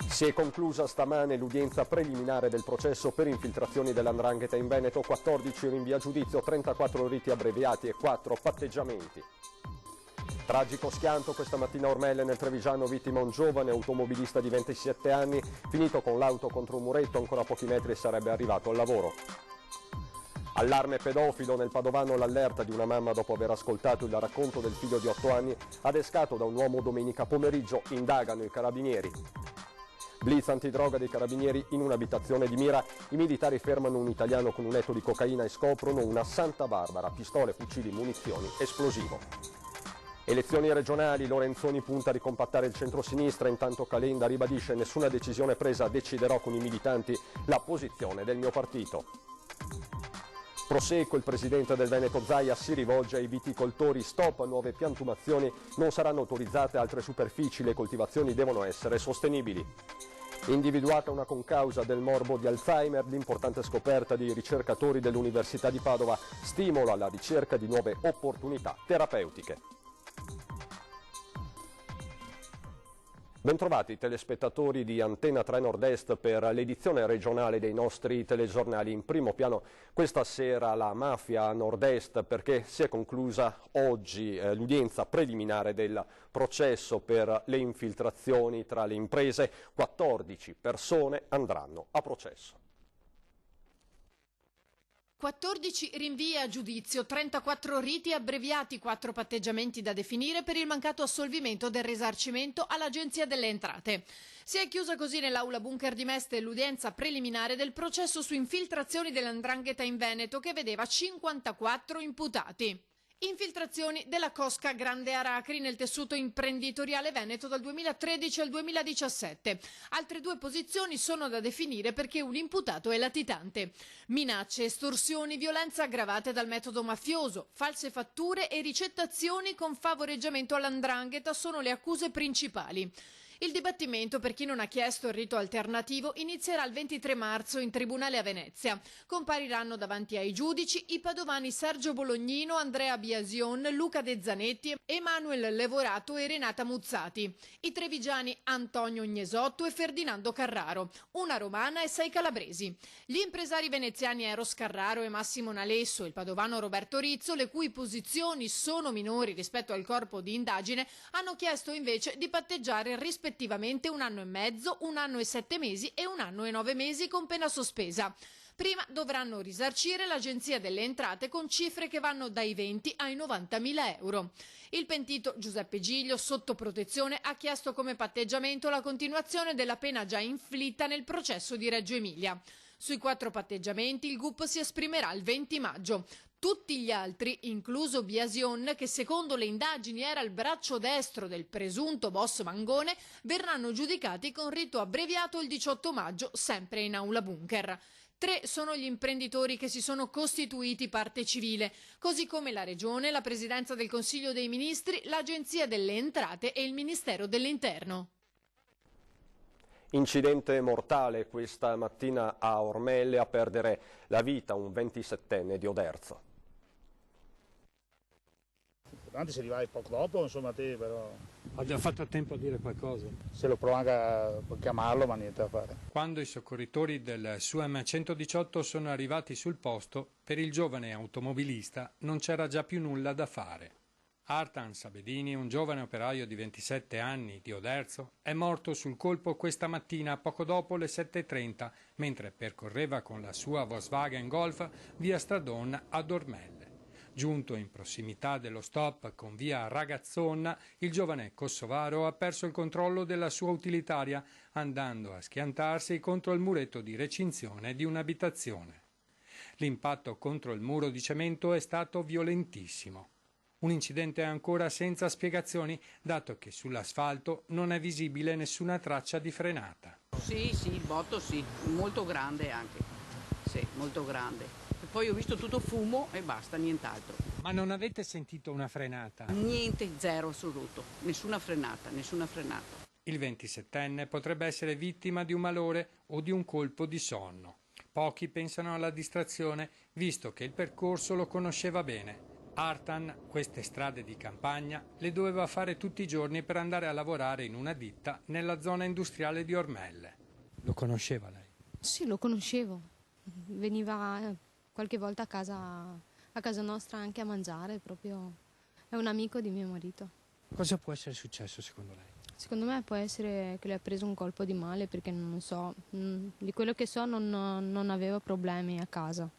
Si è conclusa stamane l'udienza preliminare del processo per infiltrazioni dell''ndrangheta in Veneto, 14 rinvii a giudizio, 34 riti abbreviati e 4 patteggiamenti. Tragico schianto questa mattina a Ormelle, nel Trevigiano, vittima un giovane automobilista di 27 anni, finito con l'auto contro un muretto, ancora a pochi metri sarebbe arrivato al lavoro. Allarme pedofilo nel Padovano, l'allerta di una mamma dopo aver ascoltato il racconto del figlio di 8 anni, adescato da un uomo domenica pomeriggio, indagano i carabinieri. Blitz antidroga dei carabinieri in un'abitazione di Mira, i militari fermano un italiano con un etto di cocaina e scoprono una Santa Barbara, pistole, fucili, munizioni, esplosivo. Elezioni regionali, Lorenzoni punta a ricompattare il centro-sinistra, intanto Calenda ribadisce: nessuna decisione presa, deciderò con i militanti la posizione del mio partito. Prosegue il presidente del Veneto Zaia, si rivolge ai viticoltori: stop a nuove piantumazioni, non saranno autorizzate altre superfici, le coltivazioni devono essere sostenibili. Individuata una concausa del morbo di Alzheimer, l'importante scoperta di ricercatori dell'Università di Padova stimola la ricerca di nuove opportunità terapeutiche. Bentrovati telespettatori di Antena 3 Nord-Est per l'edizione regionale dei nostri telegiornali. In primo piano questa sera la mafia Nord-Est, perché si è conclusa oggi l'udienza preliminare del processo per le infiltrazioni tra le imprese. 14 persone andranno a processo. 14 rinvii a giudizio, 34 riti abbreviati, 4 patteggiamenti da definire per il mancato assolvimento del risarcimento all'Agenzia delle Entrate. Si è chiusa così nell'aula bunker di Mestre l'udienza preliminare del processo su infiltrazioni dell''ndrangheta in Veneto, che vedeva 54 imputati. Infiltrazioni della cosca Grande Aracri nel tessuto imprenditoriale veneto dal 2013 al 2017. Altre 2 posizioni sono da definire perché un imputato è latitante. Minacce, estorsioni, violenza aggravate dal metodo mafioso, false fatture e ricettazioni con favoreggiamento all''ndrangheta sono le accuse principali. Il dibattimento, per chi non ha chiesto il rito alternativo, inizierà il 23 marzo in tribunale a Venezia. Compariranno davanti ai giudici i padovani Sergio Bolognino, Andrea Biasion, Luca De Zanetti, Emanuel Levorato e Renata Muzzati. I trevigiani Antonio Gnesotto e Ferdinando Carraro, una romana e 6 calabresi. Gli impresari veneziani Eros Carraro e Massimo Nalesso, il padovano Roberto Rizzo, le cui posizioni sono minori rispetto al corpo di indagine, hanno chiesto invece di patteggiare rispettivamente 1 anno e mezzo, 1 anno e 7 mesi e 1 anno e 9 mesi con pena sospesa. Prima dovranno risarcire l'Agenzia delle Entrate con cifre che vanno dai 20 ai 90.000 euro. Il pentito Giuseppe Giglio, sotto protezione, ha chiesto come patteggiamento la continuazione della pena già inflitta nel processo di Reggio Emilia. Sui 4 patteggiamenti il GUP si esprimerà il 20 maggio. Tutti gli altri, incluso Biasion, che secondo le indagini era il braccio destro del presunto boss Mangone, verranno giudicati con rito abbreviato il 18 maggio, sempre in aula bunker. 3 sono gli imprenditori che si sono costituiti parte civile, così come la Regione, la Presidenza del Consiglio dei Ministri, l'Agenzia delle Entrate e il Ministero dell'Interno. Incidente mortale questa mattina a Ormelle, a perdere la vita un 27enne di Oderzo. L'importante si arriva poco dopo, insomma, te però... Ha già fatto tempo a dire qualcosa? Se lo provo anche a chiamarlo, ma niente da fare. Quando i soccorritori del SUAM 118 sono arrivati sul posto, per il giovane automobilista non c'era già più nulla da fare. Artan Sabedini, un giovane operaio di 27 anni di Oderzo, è morto sul colpo questa mattina poco dopo le 7:30, mentre percorreva con la sua Volkswagen Golf via Stradon ad Ormelle. Giunto in prossimità dello stop con via Ragazzonna, il giovane kosovaro ha perso il controllo della sua utilitaria, andando a schiantarsi contro il muretto di recinzione di un'abitazione. L'impatto contro il muro di cemento è stato violentissimo. Un incidente ancora senza spiegazioni, dato che sull'asfalto non è visibile nessuna traccia di frenata. Sì, il botto sì, molto grande anche. Sì, molto grande. E poi ho visto tutto fumo e basta, nient'altro. Ma non avete sentito una frenata? Niente, zero assoluto. Nessuna frenata, nessuna frenata. Il 27enne potrebbe essere vittima di un malore o di un colpo di sonno. Pochi pensano alla distrazione, visto che il percorso lo conosceva bene. Artan queste strade di campagna le doveva fare tutti i giorni per andare a lavorare in una ditta nella zona industriale di Ormelle. Lo conosceva lei? Sì, lo conoscevo. Veniva qualche volta a casa nostra anche a mangiare, proprio è un amico di mio marito. Cosa può essere successo secondo lei? Secondo me può essere che le ha preso un colpo di male perché non so, di quello che so non aveva problemi a casa.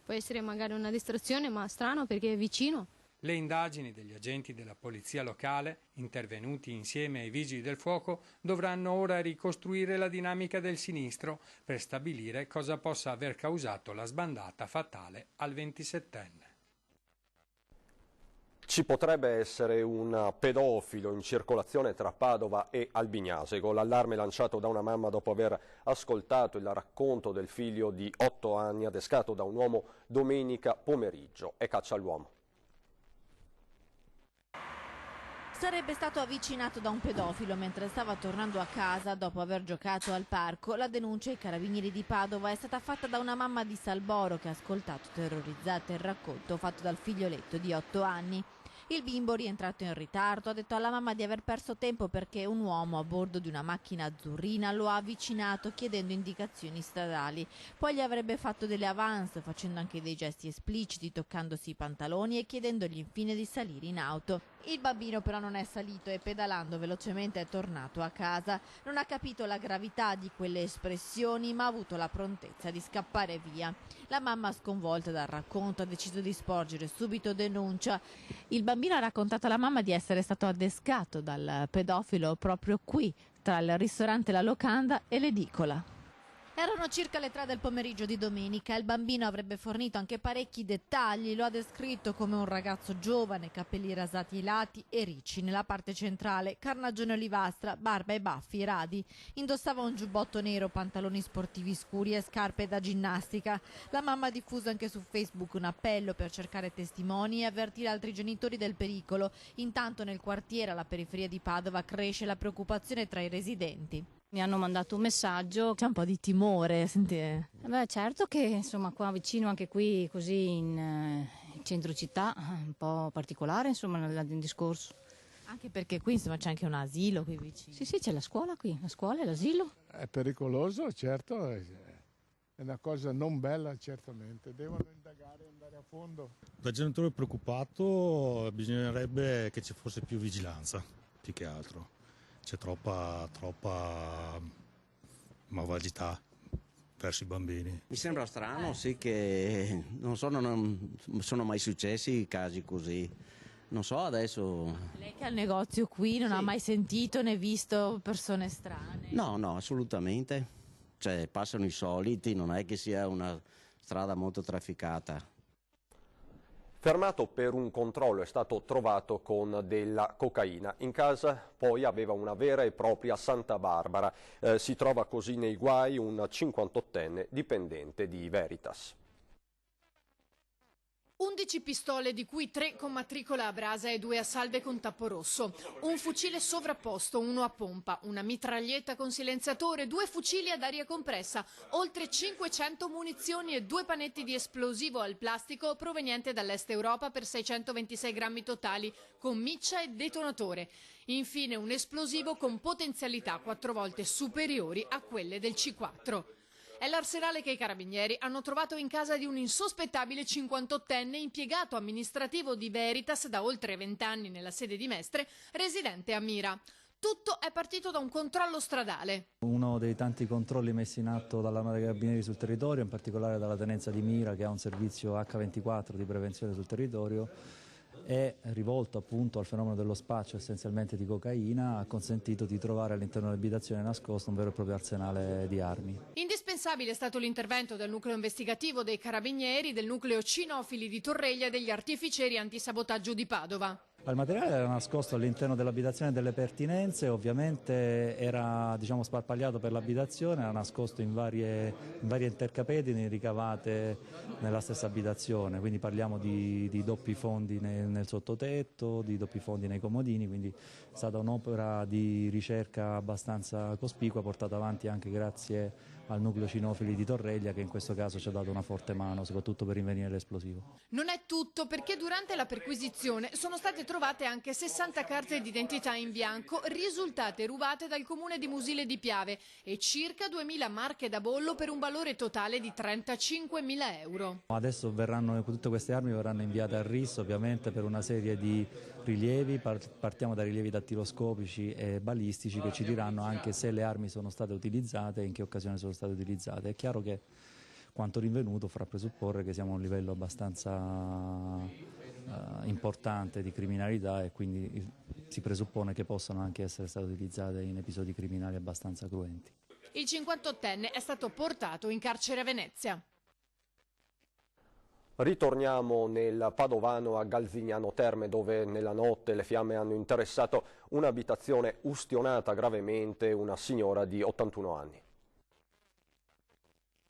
Può essere magari una distrazione, ma strano perché è vicino. Le indagini degli agenti della polizia locale, intervenuti insieme ai vigili del fuoco, dovranno ora ricostruire la dinamica del sinistro per stabilire cosa possa aver causato la sbandata fatale al 27enne. Ci potrebbe essere un pedofilo in circolazione tra Padova e Albignasego. L'allarme lanciato da una mamma dopo aver ascoltato il racconto del figlio di 8 anni adescato da un uomo domenica pomeriggio. È caccia all'uomo. Sarebbe stato avvicinato da un pedofilo mentre stava tornando a casa dopo aver giocato al parco. La denuncia ai carabinieri di Padova è stata fatta da una mamma di Salboro che ha ascoltato terrorizzata il racconto fatto dal figlioletto di 8 anni. Il bimbo, rientrato in ritardo, ha detto alla mamma di aver perso tempo perché un uomo a bordo di una macchina azzurrina lo ha avvicinato chiedendo indicazioni stradali. Poi gli avrebbe fatto delle avance, facendo anche dei gesti espliciti, toccandosi i pantaloni e chiedendogli infine di salire in auto. Il bambino però non è salito e pedalando velocemente è tornato a casa. Non ha capito la gravità di quelle espressioni, ma ha avuto la prontezza di scappare via. La mamma, sconvolta dal racconto, ha deciso di sporgere subito denuncia. Il bambino ha raccontato alla mamma di essere stato adescato dal pedofilo proprio qui, tra il ristorante La Locanda e l'edicola. Erano circa le 3 del pomeriggio di domenica. Il bambino avrebbe fornito anche parecchi dettagli. Lo ha descritto come un ragazzo giovane, capelli rasati ai lati e ricci nella parte centrale, carnagione olivastra, barba e baffi radi. Indossava un giubbotto nero, pantaloni sportivi scuri e scarpe da ginnastica. La mamma ha diffuso anche su Facebook un appello per cercare testimoni e avvertire altri genitori del pericolo. Intanto nel quartiere, alla periferia di Padova, cresce la preoccupazione tra i residenti. Mi hanno mandato un messaggio. C'è un po' di timore, senti. Beh, certo che insomma qua vicino, anche qui così in centro città, un po' particolare insomma il discorso. Anche perché qui insomma c'è anche un asilo qui vicino. Sì, c'è la scuola qui, la scuola e l'asilo. È pericoloso, certo, è una cosa non bella certamente, devono indagare e andare a fondo. Da genitore preoccupato bisognerebbe che ci fosse più vigilanza, più che altro. C'è troppa malvagità verso i bambini. Mi sembra strano, sì, che non sono mai successi casi così. Non so adesso. Lei che ha il negozio qui non ha mai sentito né visto persone strane? No, assolutamente. Cioè, passano i soliti, non è che sia una strada molto trafficata. Fermato per un controllo, è stato trovato con della cocaina. In casa poi aveva una vera e propria Santa Barbara. Si trova così nei guai un 58enne dipendente di Veritas. 11 pistole, di cui 3 con matricola a brasa e 2 a salve con tappo rosso, un fucile sovrapposto, uno a pompa, una mitraglietta con silenziatore, 2 fucili ad aria compressa, oltre 500 munizioni e 2 panetti di esplosivo al plastico proveniente dall'est Europa per 626 grammi totali, con miccia e detonatore. Infine un esplosivo con potenzialità 4 volte superiori a quelle del C4. È l'arsenale che i carabinieri hanno trovato in casa di un insospettabile 58enne impiegato amministrativo di Veritas da oltre 20 anni nella sede di Mestre, residente a Mira. Tutto è partito da un controllo stradale. Uno dei tanti controlli messi in atto dall'Arma dei Carabinieri sul territorio, in particolare dalla Tenenza di Mira, che ha un servizio H24 di prevenzione sul territorio, è rivolto appunto al fenomeno dello spaccio essenzialmente di cocaina, ha consentito di trovare all'interno dell'abitazione nascosto un vero e proprio arsenale di armi. Indispensabile è stato l'intervento del nucleo investigativo dei Carabinieri, del nucleo cinofili di Torreglia e degli artificieri antisabotaggio di Padova. Il materiale era nascosto all'interno dell'abitazione delle pertinenze, ovviamente era sparpagliato per l'abitazione, era nascosto in varie intercapedini ricavate nella stessa abitazione, quindi parliamo di doppi fondi nel sottotetto, di doppi fondi nei comodini, quindi è stata un'opera di ricerca abbastanza cospicua, portata avanti anche grazie al nucleo cinofili di Torreglia, che in questo caso ci ha dato una forte mano, soprattutto per rinvenire l'esplosivo. Non è tutto, perché durante la perquisizione sono state trovate anche 60 carte d'identità in bianco risultate rubate dal comune di Musile di Piave e circa 2000 marche da bollo per un valore totale di 35.000 euro. Adesso tutte queste armi verranno inviate al RIS, ovviamente per una serie di rilievi, partiamo da rilievi dattiloscopici e balistici che ci diranno anche se le armi sono state utilizzate e in che occasione sono state utilizzate. È chiaro che quanto rinvenuto farà presupporre che siamo a un livello abbastanza importante di criminalità e quindi si presuppone che possano anche essere state utilizzate in episodi criminali abbastanza cruenti. Il 58enne è stato portato in carcere a Venezia. Ritorniamo nel padovano a Galzignano Terme, dove nella notte le fiamme hanno interessato un'abitazione ustionata gravemente una signora di 81 anni.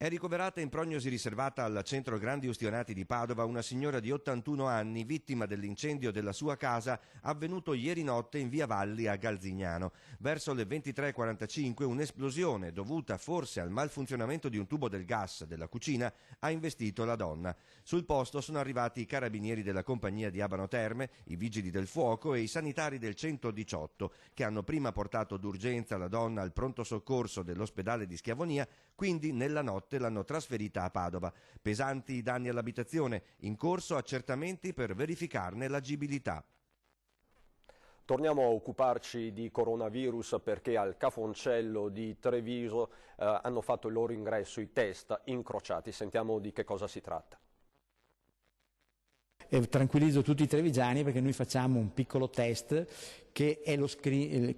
È ricoverata in prognosi riservata al centro grandi ustionati di Padova una signora di 81 anni, vittima dell'incendio della sua casa avvenuto ieri notte in via Valli a Galzignano. Verso le 23:45 un'esplosione dovuta forse al malfunzionamento di un tubo del gas della cucina ha investito la donna. Sul posto sono arrivati i carabinieri della compagnia di Abano Terme, i vigili del fuoco e i sanitari del 118, che hanno prima portato d'urgenza la donna al pronto soccorso dell'ospedale di Schiavonia, quindi nella notte l'hanno trasferita a Padova. Pesanti i danni all'abitazione, in corso accertamenti per verificarne l'agibilità. Torniamo a occuparci di coronavirus perché al Cafoncello di Treviso hanno fatto il loro ingresso i test incrociati. Sentiamo di che cosa si tratta. E tranquillizzo tutti i trevigiani perché noi facciamo un piccolo test che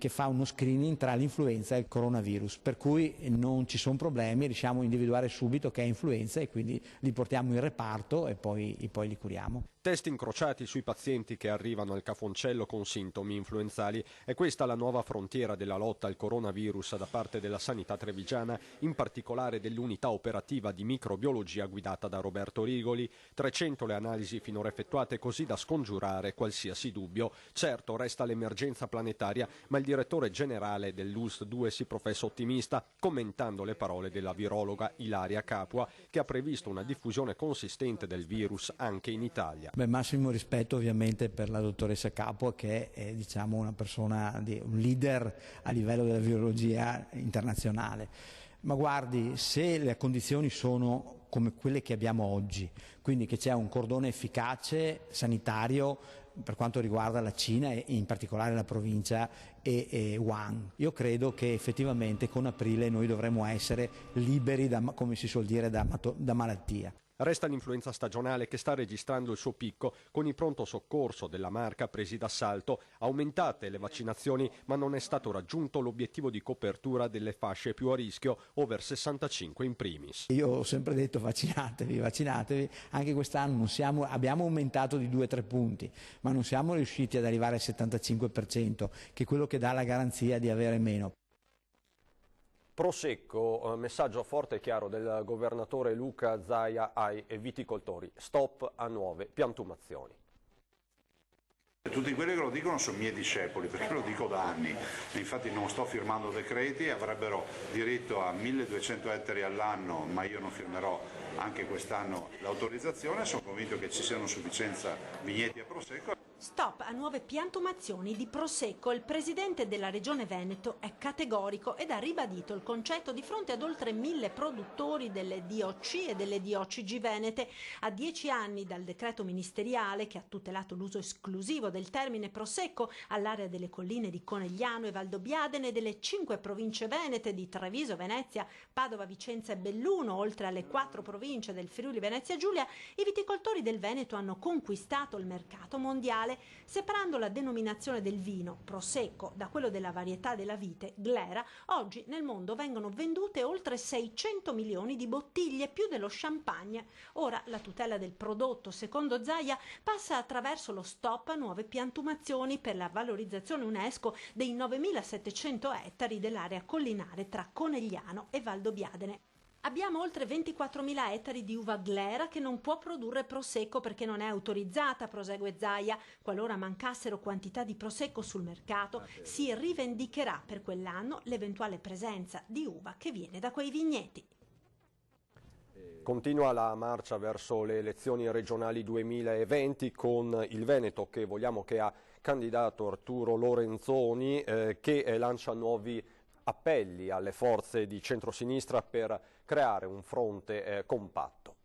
fa uno screening tra l'influenza e il coronavirus, per cui non ci sono problemi, riusciamo a individuare subito che è influenza e quindi li portiamo in reparto e poi li curiamo. Test incrociati sui pazienti che arrivano al Cafoncello con sintomi influenzali. È questa la nuova frontiera della lotta al coronavirus da parte della sanità trevigiana, in particolare dell'unità operativa di microbiologia guidata da Roberto Rigoli. 300 le analisi finora effettuate, così da scongiurare qualsiasi dubbio. Certo, resta l'emergenza planetaria, ma il direttore generale dell'ULSS 2 si professa ottimista, commentando le parole della virologa Ilaria Capua, che ha previsto una diffusione consistente del virus anche in Italia. Massimo rispetto ovviamente per la dottoressa Capua, che è una persona, un leader a livello della virologia internazionale. Ma guardi, se le condizioni sono come quelle che abbiamo oggi, quindi che c'è un cordone efficace sanitario per quanto riguarda la Cina e in particolare la provincia e Wuhan, io credo che effettivamente con aprile noi dovremo essere liberi, come si suol dire, da malattia. Resta l'influenza stagionale che sta registrando il suo picco con i pronto soccorso della Marca presi d'assalto. Aumentate le vaccinazioni, ma non è stato raggiunto l'obiettivo di copertura delle fasce più a rischio, over 65 in primis. Io ho sempre detto vaccinatevi, anche quest'anno abbiamo aumentato di 2-3 punti, ma non siamo riusciti ad arrivare al 75%, che è quello che dà la garanzia di avere meno. Prosecco, messaggio forte e chiaro del governatore Luca Zaia ai viticoltori: stop a nuove piantumazioni. Tutti quelli che lo dicono sono miei discepoli, perché lo dico da anni, infatti non sto firmando decreti, avrebbero diritto a 1200 ettari all'anno, ma io non firmerò anche quest'anno l'autorizzazione, sono convinto che ci siano sufficienza vigneti a Prosecco. Stop a nuove piantumazioni di Prosecco. Il presidente della Regione Veneto è categorico ed ha ribadito il concetto di fronte ad oltre 1000 produttori delle DOC e delle DOCG venete. A 10 anni dal decreto ministeriale che ha tutelato l'uso esclusivo del termine Prosecco all'area delle colline di Conegliano e Valdobbiadene e delle 5 province venete di Treviso, Venezia, Padova, Vicenza e Belluno, oltre alle 4 province del Friuli Venezia Giulia, i viticoltori del Veneto hanno conquistato il mercato mondiale alimentare, separando la denominazione del vino, Prosecco, da quello della varietà della vite, Glera, oggi nel mondo vengono vendute oltre 600 milioni di bottiglie, più dello champagne. Ora la tutela del prodotto, secondo Zaia, passa attraverso lo stop a nuove piantumazioni per la valorizzazione UNESCO dei 9.700 ettari dell'area collinare tra Conegliano e Valdobbiadene. Abbiamo oltre 24.000 ettari di uva Glera che non può produrre Prosecco perché non è autorizzata, prosegue Zaia. Qualora mancassero quantità di Prosecco sul mercato, si rivendicherà per quell'anno l'eventuale presenza di uva che viene da quei vigneti. Continua la marcia verso le elezioni regionali 2020 con il Veneto che vogliamo che ha candidato Arturo Lorenzoni che lancia nuovi appelli alle forze di centrosinistra per creare un fronte compatto.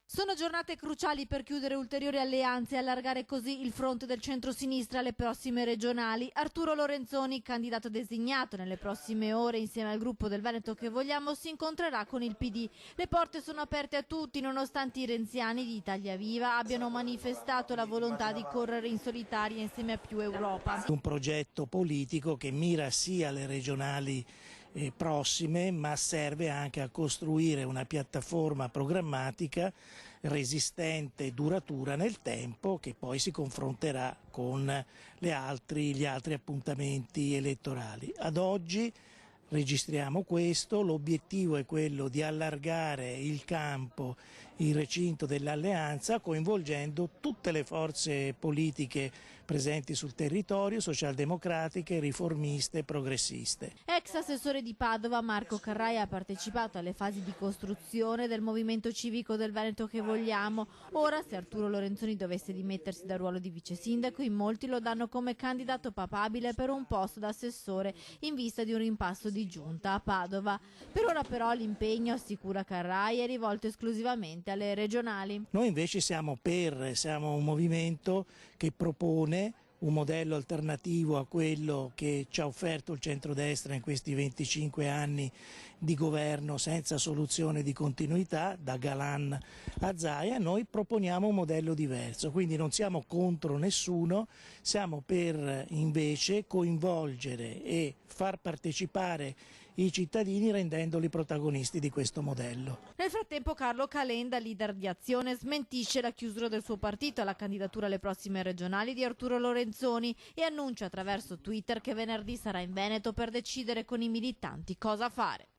Sono giornate cruciali per chiudere ulteriori alleanze e allargare così il fronte del centro-sinistra alle prossime regionali. Arturo Lorenzoni, candidato designato nelle prossime ore insieme al gruppo del Veneto che vogliamo, si incontrerà con il PD. Le porte sono aperte a tutti, nonostante i renziani di Italia Viva abbiano manifestato la volontà di correre in solitaria insieme a Più Europa. Un progetto politico che mira sia alle regionali prossime, ma serve anche a costruire una piattaforma programmatica resistente e duratura nel tempo che poi si confronterà con gli altri appuntamenti elettorali. Ad oggi registriamo questo, l'obiettivo è quello di allargare il campo, il recinto dell'alleanza coinvolgendo tutte le forze politiche presenti sul territorio, socialdemocratiche, riformiste, progressiste. Ex assessore di Padova, Marco Carrai ha partecipato alle fasi di costruzione del movimento civico del Veneto che vogliamo. Ora, se Arturo Lorenzoni dovesse dimettersi dal ruolo di vice sindaco, in molti lo danno come candidato papabile per un posto da assessore in vista di un rimpasto di giunta a Padova. Per ora però l'impegno, assicura Carrai, è rivolto esclusivamente alle regionali. Noi invece siamo un movimento che propone un modello alternativo a quello che ci ha offerto il centrodestra in questi 25 anni di governo senza soluzione di continuità, da Galan a Zaia. Noi proponiamo un modello diverso, quindi non siamo contro nessuno, siamo per invece coinvolgere e far partecipare i cittadini rendendoli protagonisti di questo modello. Nel frattempo Carlo Calenda, leader di Azione, smentisce la chiusura del suo partito alla candidatura alle prossime regionali di Arturo Lorenzoni e annuncia attraverso Twitter che venerdì sarà in Veneto per decidere con i militanti cosa fare.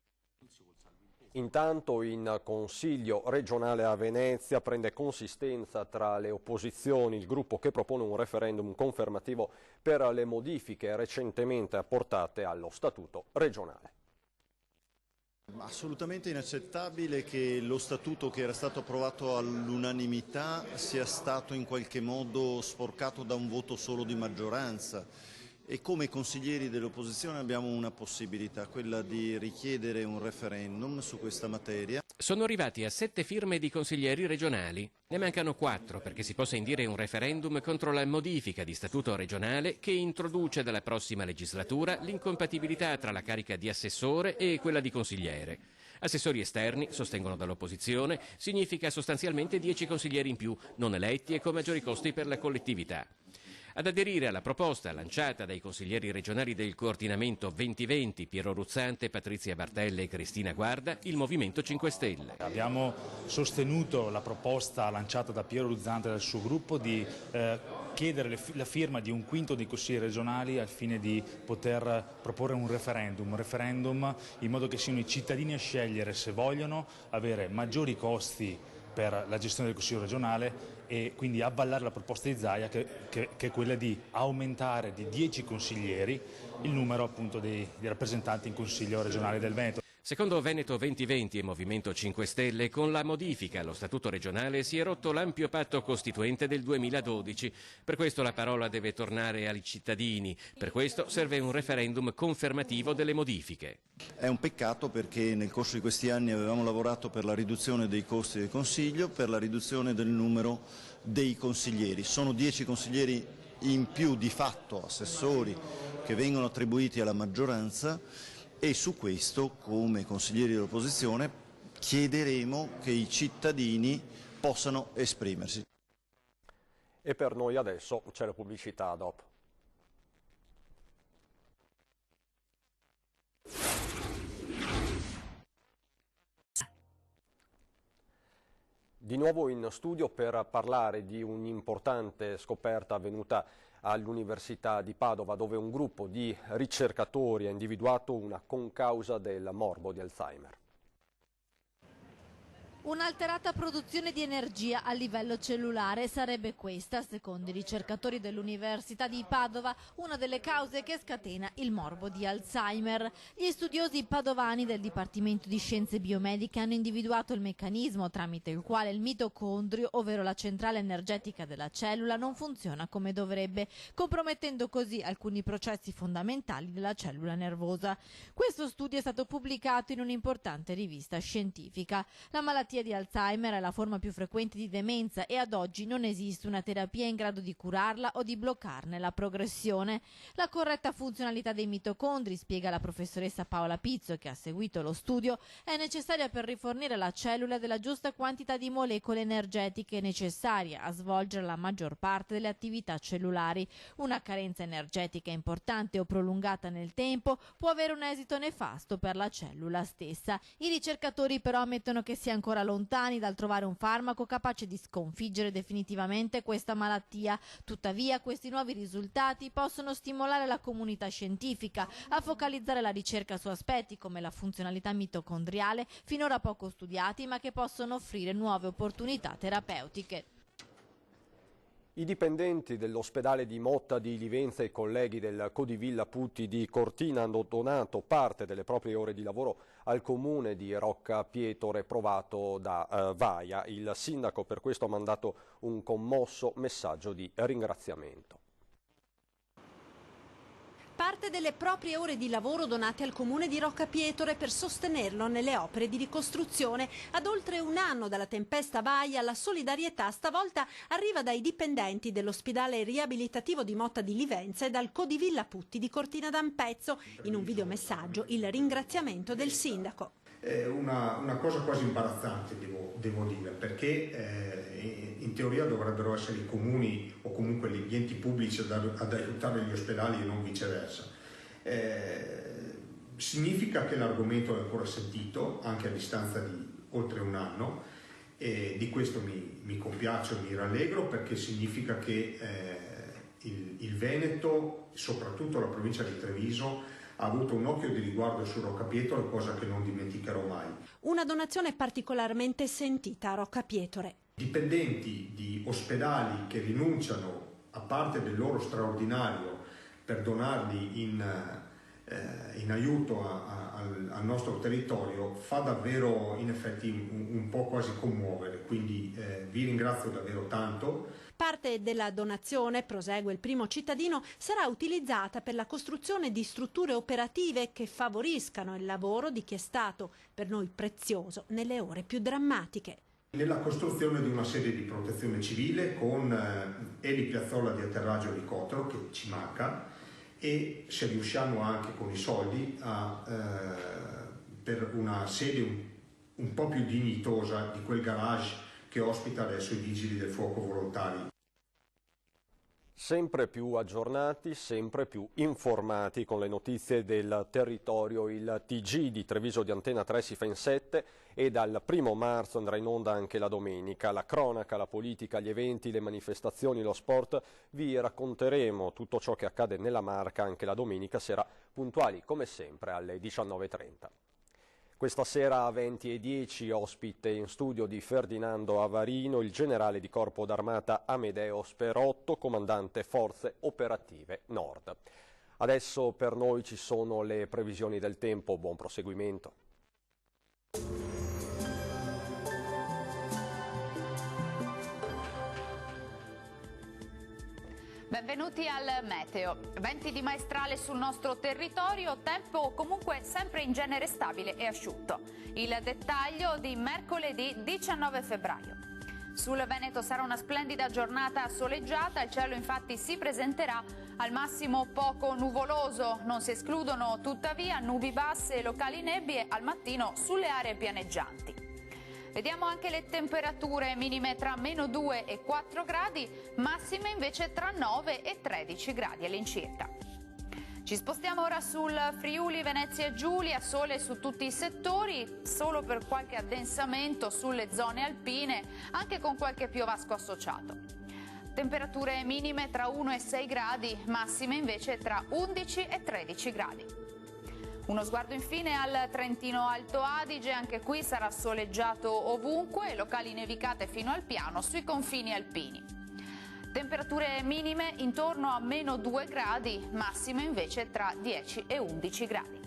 Intanto in Consiglio regionale a Venezia prende consistenza tra le opposizioni il gruppo che propone un referendum confermativo per le modifiche recentemente apportate allo Statuto regionale. Assolutamente inaccettabile che lo statuto che era stato approvato all'unanimità sia stato in qualche modo sporcato da un voto solo di maggioranza e come consiglieri dell'opposizione abbiamo una possibilità, quella di richiedere un referendum su questa materia. Sono arrivati a 7 firme di consiglieri regionali. Ne mancano 4 perché si possa indire un referendum contro la modifica di statuto regionale che introduce dalla prossima legislatura l'incompatibilità tra la carica di assessore e quella di consigliere. Assessori esterni, sostengono dall'opposizione, significa sostanzialmente 10 consiglieri in più, non eletti e con maggiori costi per la collettività. Ad aderire alla proposta lanciata dai consiglieri regionali del coordinamento 2020 Piero Ruzzante, Patrizia Bartelle e Cristina Guarda, il Movimento 5 Stelle. Abbiamo sostenuto la proposta lanciata da Piero Ruzzante e dal suo gruppo di chiedere la firma di un quinto dei consigli regionali al fine di poter proporre un referendum in modo che siano i cittadini a scegliere se vogliono avere maggiori costi per la gestione del Consiglio regionale e quindi avvallare la proposta di Zaia che è quella di aumentare di 10 consiglieri il numero appunto di rappresentanti in Consiglio regionale del Veneto. Secondo Veneto 2020 e Movimento 5 Stelle, con la modifica allo Statuto regionale si è rotto l'ampio patto costituente del 2012. Per questo la parola deve tornare ai cittadini. Per questo serve un referendum confermativo delle modifiche. È un peccato perché nel corso di questi anni avevamo lavorato per la riduzione dei costi del Consiglio, per la riduzione del numero dei consiglieri. Sono 10 consiglieri in più di fatto, assessori, che vengono attribuiti alla maggioranza. E su questo, come consiglieri dell'opposizione, chiederemo che i cittadini possano esprimersi. E per noi adesso c'è la pubblicità dopo. Di nuovo in studio per parlare di un'importante scoperta avvenuta all'Università di Padova, dove un gruppo di ricercatori ha individuato una concausa del morbo di Alzheimer. Un'alterata produzione di energia a livello cellulare sarebbe questa, secondo i ricercatori dell'Università di Padova, una delle cause che scatena il morbo di Alzheimer. Gli studiosi padovani del Dipartimento di Scienze Biomediche hanno individuato il meccanismo tramite il quale il mitocondrio, ovvero la centrale energetica della cellula, non funziona come dovrebbe, compromettendo così alcuni processi fondamentali della cellula nervosa. Questo studio è stato pubblicato in un'importante rivista scientifica. La malattia di Alzheimer è la forma più frequente di demenza e ad oggi non esiste una terapia in grado di curarla o di bloccarne la progressione. La corretta funzionalità dei mitocondri, spiega la professoressa Paola Pizzo, che ha seguito lo studio, è necessaria per rifornire la cellula della giusta quantità di molecole energetiche necessarie a svolgere la maggior parte delle attività cellulari. Una carenza energetica importante o prolungata nel tempo può avere un esito nefasto per la cellula stessa. I ricercatori però ammettono che sia ancora lontani dal trovare un farmaco capace di sconfiggere definitivamente questa malattia. Tuttavia, questi nuovi risultati possono stimolare la comunità scientifica a focalizzare la ricerca su aspetti come la funzionalità mitocondriale, finora poco studiati, ma che possono offrire nuove opportunità terapeutiche. I dipendenti dell'ospedale di Motta di Livenza e i colleghi del Codivilla Putti di Cortina hanno donato parte delle proprie ore di lavoro al comune di Rocca Pietore, provato da Vaia. Il sindaco per questo ha mandato un commosso messaggio di ringraziamento. Parte delle proprie ore di lavoro donate al comune di Rocca Pietore per sostenerlo nelle opere di ricostruzione. Ad oltre un anno dalla tempesta Vaia, la solidarietà stavolta arriva dai dipendenti dell'ospedale riabilitativo di Motta di Livenza e dal Codivilla Putti di Cortina d'Ampezzo. In un videomessaggio il ringraziamento del sindaco. È una cosa quasi imbarazzante, devo dire, perché in teoria dovrebbero essere i comuni o comunque gli enti pubblici ad aiutare gli ospedali e non viceversa. Significa che l'argomento è ancora sentito, anche a distanza di oltre un anno, e di questo mi compiaccio e mi rallegro, perché significa che il Veneto, soprattutto la provincia di Treviso, ha avuto un occhio di riguardo su Rocca Pietore, cosa che non dimenticherò mai. Una donazione particolarmente sentita a Rocca Pietore. Dipendenti di ospedali che rinunciano a parte del loro straordinario per donarli in aiuto al nostro territorio fa davvero in effetti un po' quasi commuovere, quindi vi ringrazio davvero tanto. Parte della donazione, prosegue il primo cittadino, sarà utilizzata per la costruzione di strutture operative che favoriscano il lavoro di chi è stato per noi prezioso nelle ore più drammatiche. Nella costruzione di una sede di protezione civile con elipiazzola di atterraggio elicottero, che ci manca, e se riusciamo anche con i soldi per una sede un po' più dignitosa di quel garage che ospita adesso i vigili del fuoco volontari. Sempre più aggiornati, sempre più informati con le notizie del territorio. Il TG di Treviso di Antena 3 si fa in 7 e dal 1° marzo andrà in onda anche la domenica. La cronaca, la politica, gli eventi, le manifestazioni, lo sport. Vi racconteremo tutto ciò che accade nella Marca anche la domenica sera, puntuali come sempre alle 19:30. Questa sera a 20:10 ospite in studio di Ferdinando Avarino, il generale di Corpo d'Armata Amedeo Sperotto, comandante Forze Operative Nord. Adesso per noi ci sono le previsioni del tempo, buon proseguimento. Benvenuti al meteo. Venti di maestrale sul nostro territorio, tempo comunque sempre in genere stabile e asciutto. Il dettaglio di mercoledì 19 febbraio. Sul Veneto sarà una splendida giornata soleggiata, il cielo infatti si presenterà al massimo poco nuvoloso, non si escludono tuttavia nubi basse e locali nebbie al mattino sulle aree pianeggianti. Vediamo anche le temperature minime tra -2 e 4 gradi, massime invece tra 9 e 13 gradi all'incirca. Ci spostiamo ora sul Friuli Venezia Giulia, sole su tutti i settori, solo per qualche addensamento sulle zone alpine, anche con qualche piovasco associato. Temperature minime tra 1 e 6 gradi, massime invece tra 11 e 13 gradi. Uno sguardo infine al Trentino Alto Adige, anche qui sarà soleggiato ovunque, locali nevicate fino al piano sui confini alpini. Temperature minime intorno a -2 gradi, massime invece tra 10 e 11 gradi.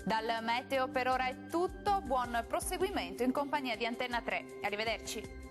Dal meteo per ora è tutto, buon proseguimento in compagnia di Antenna 3. Arrivederci.